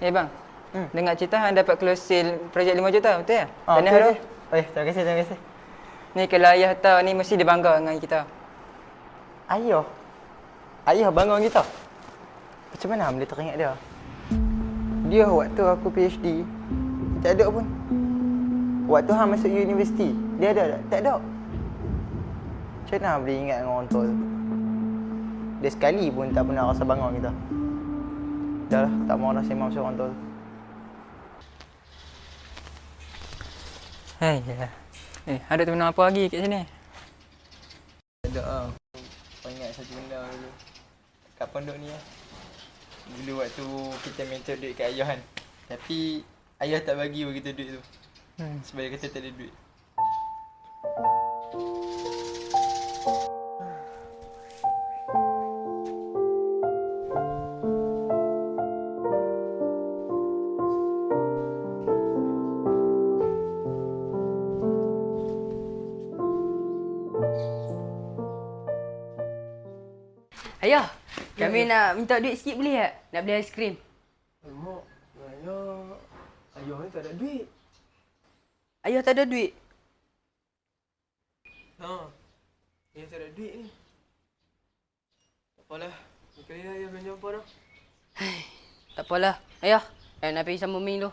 Bang, dengar cerita hang dapat close sale projek 5 juta, betul tak? Tahniah tu. Terima kasih, terima kasih. Ni kalau ayah tahu ni mesti dia bangga dengan kita. Ayah? Ayah bangga dengan kita? Macam mana hang boleh teringat dia? Dia waktu aku PhD, tak ada pun. Waktu hang masuk universiti, dia ada tak? Tak ada. Macam mana hang boleh ingat dengan orang tua tu? Dia sekali pun tak pernah rasa bangga kita. Dah lah, tak mahu dah sembang pasal orang tua tu. Hai, ada teman apa lagi kat sini? Ada ah. Kau ingat satu benda dulu. Kat pondok ni dulu waktu kita minta duit kat ayah kan. Tapi ayah tak bagi kita duit tu. Sebab dia kata tak ada duit. Ayah, kami nak minta duit sikit boleh tak? Nak beli aiskrim. Mak, ayah ni tak ada duit. Ayah tak ada duit. Ayah tak ada duit ni. Tak apalah, kali ni ayah belanja apa dah? Tak apalah. Ayah, nak pergi sama Ming tu.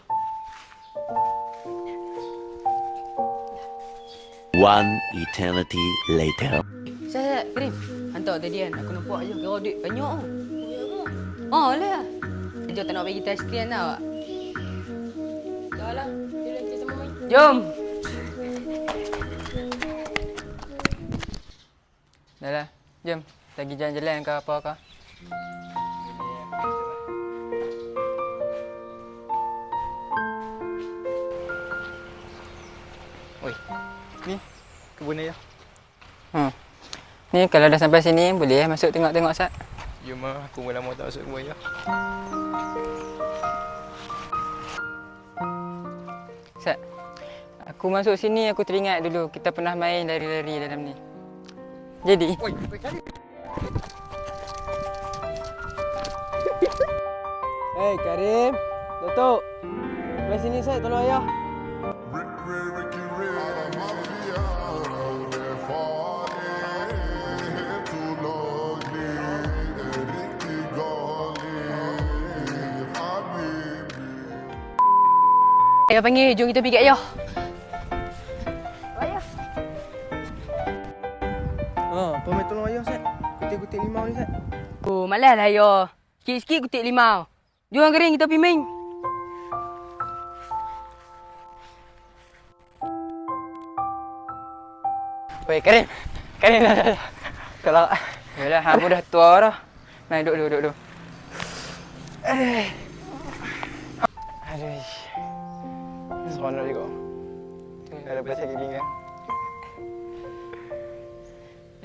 One eternity later. Saya, Karim. Hantar tadi kan, aku nampak ayah kira duit banyak tu. Oh, lah. Jom tak nak bagi kita aiskrim tau. Dah lah, kita pergi sama Ming. Jom. Dah lah, jom. Kita pergi jalan-jalan ke apa ke? Oi, ni kebun ayah. Ni kalau dah sampai sini boleh masuk tengok-tengok Sat. Ya mah, aku mula mau tak masuk kebun ayah. Sat, aku masuk sini aku teringat dulu kita pernah main lari-lari dalam ni. Jadi, Oi, kali. Hei Karim, Datuk. Mari sini Sat, tolong ayah. Ayah panggil, jom kita pergi kat ayah. Ayah. Pamit tolong ayah Sat. Kutik-kutik limau ni Sat. Oh, malas lah ayah. Sikit-sikit kutik limau. Jom Karim, kita pergi main. oi Karim. Karim dah. Kalau yalah hang pun dah tua dah. Mai duduk. Aduh. Seronok juga. Ada pasal gini kan.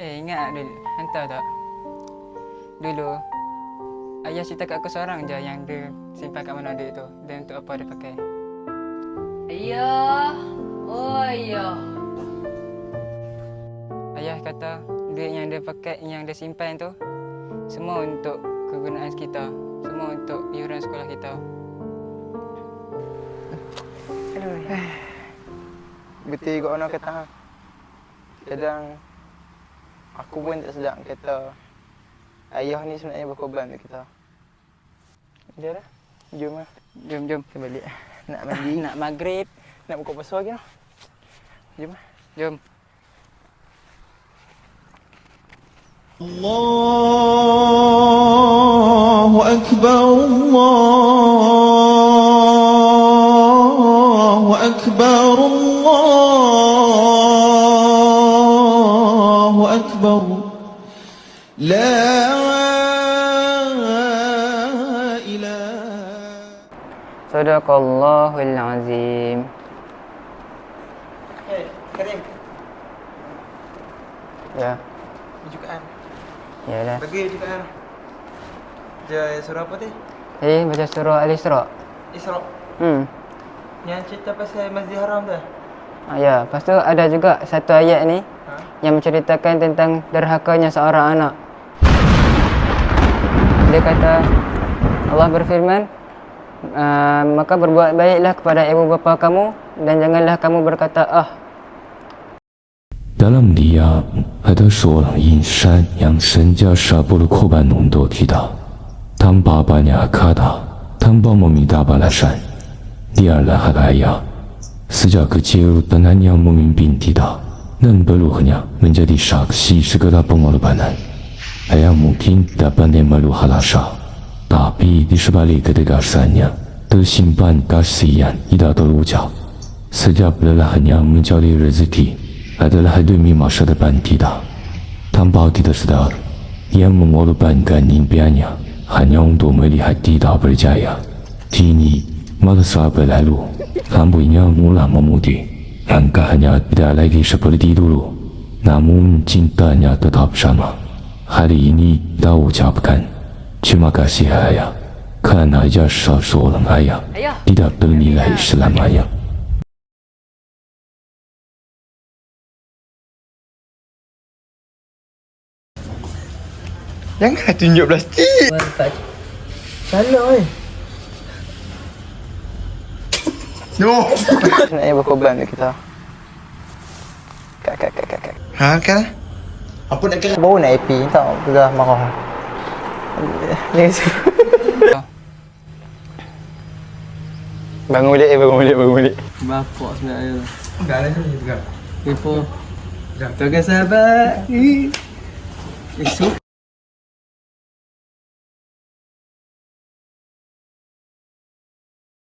Ingat dulu, hang tahu tak? Dulu ayah cerita kat aku seorang je yang dia simpan kat mana duit tu. Dan untuk apa dia pakai. Ayah. Oh, ayah. Ayah kata duit yang dia pakai, yang dia simpan tu semua untuk kegunaan kita, semua untuk iuran sekolah kita. Betul juga orang kata. Kadang aku pun tak sedar kata ayah ni sebenarnya berkorban untuk kita. Dia dah. Jom lah. Jom. Kita balik. Nak mandi. Nak maghrib. Nak buka puasa lagi lah. Jom lah. Jom. الله أكبر الله أكبر الله أكبر لا إله. Sadaqallahul azim. Hey, Karim. Ya, Rujukan. yalah. Bagi rujukan. Dia surah apa tu? Baca surah Al-Isra. Isra. Yang cerita pasal Masjid Haram tu. Ya, lepas tu ada juga satu ayat ni yang menceritakan tentang derhakanya seorang anak. Dia kata, Allah berfirman, maka berbuat baiklah kepada ibu bapa kamu dan janganlah kamu berkata Dalam dia ada seorang insan yang sentiasa berkorban untuk kita. Tanpa banyak kata, tanpa meminta balasan. Dialah ayah. Sejak kecil tenannya memimpin kita dan peluhnya menjadi saksi segala pengorbanan. Ayah mungkin tidak pandai meluh halasa, tapi di sebalik ketegasannya tersimpan kasihan tidak terucap. Sejak lelahnya mencari rezeki adalah demi masa depan kita. Tanpa kita sedar, ia mengorbankan impiannya hanya untuk melihat kita berjaya. Kini, masa berlalu, rambutnya mulai memutih. Langkahnya tidak lagi seperti dulu, namun cintanya tetap sama. Hari ini kita ucapkan terima kasih ayah, kerana jasa seorang ayah tidak ternilai selamanya. Jangan tunjuk plastik. Salah oi. No. Nak berkorban untuk kita. Kak. Ha, kan? Apa nak kira? Baru nak happy, tak pegang marah. Bangun balik. Bapak sebenarnya. Enggak ada sini juga. Info. Jangan sahabat. Esok